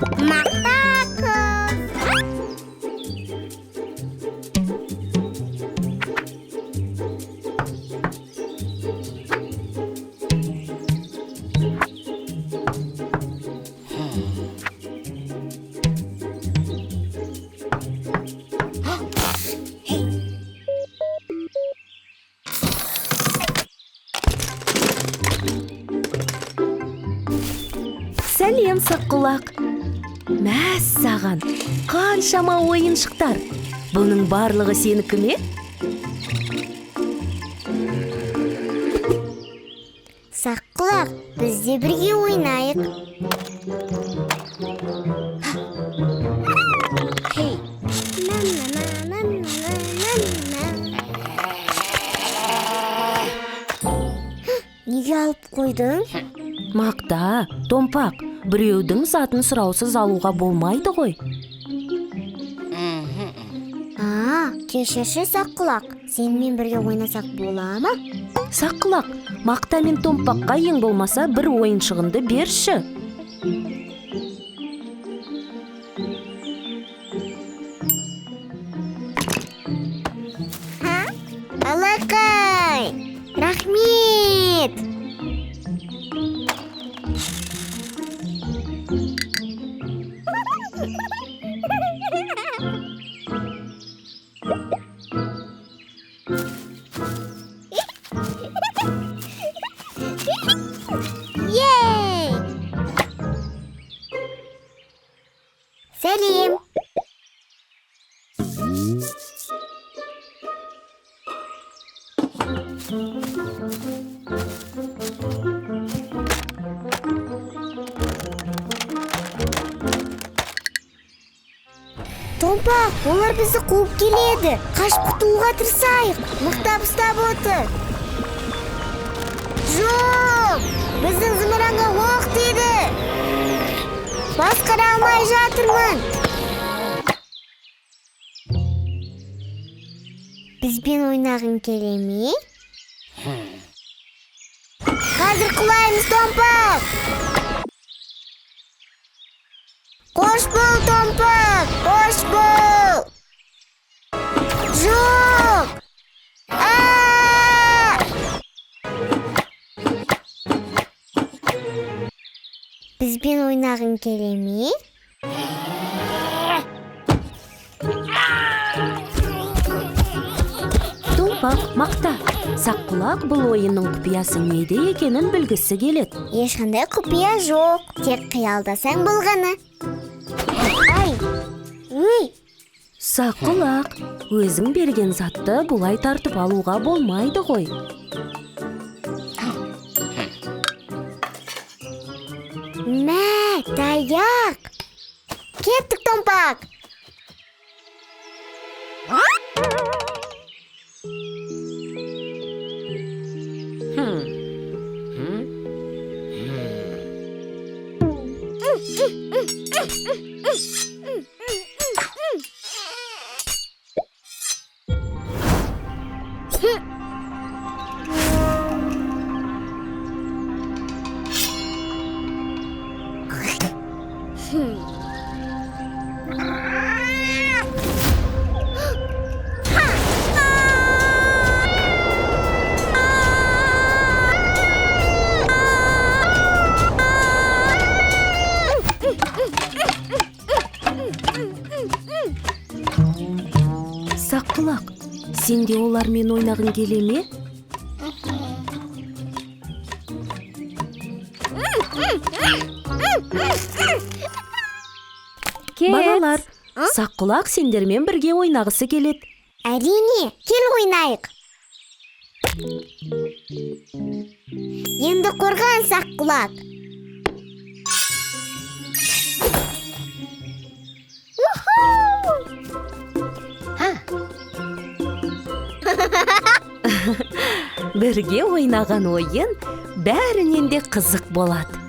Макта кыз. Сәлем, Саққұлақ. Мәссаған, қаншама ойыншықтар. Бұның барлығы сенікі ме? Саққұлақ, біз де бірге ойнайық. Неге алып қойдың? Мақта, Томпақ, біреудің затын сұраусыз алуға болмайды ғой. Кешірші Саққұлақ, сенімен бірге ойнасақ бола ма? Саққұлақ, Мақта мен Томпаққа ең болмаса бір ойыншығынды берші. Алақай, рахмет! Ей! Сәлем! Томпақ, олар бізді қуып келеді. Қашып құтылуға тырысайық. Мықтап ұстап отыр. Жоқ! Біздің зымыранға оқ тиді. Басқара алмай жатырмын. Бізбен ойнағың келе ме? Қазір құлаймыз, Томпақ! Қош бол, Томпақ! Қош бол! Жоқ! Бізбен ойнағың келе ме? Томпақ, Мақта, Саққұлақ бұл ойынның құпиясы неде екенін білгісі келеді. Ешқандай құпия жоқ. Тек қиялдасаң болғаны. Ай! Өй! Саққұлақ, өзің берген затты бұлай тартып алуға болмайды ғой. Мә, таяқ! Кеттік, Томпақ! Саққұлақ, сенде олармен ойнағың келе ме? Балалар, Саққұлақ сендермен бірге ойнағысы келеді. Әрине, кел ойнайық. Енді қорған, Саққұлақ. Бірге ойнаған ойын бәрінен де қызық болады.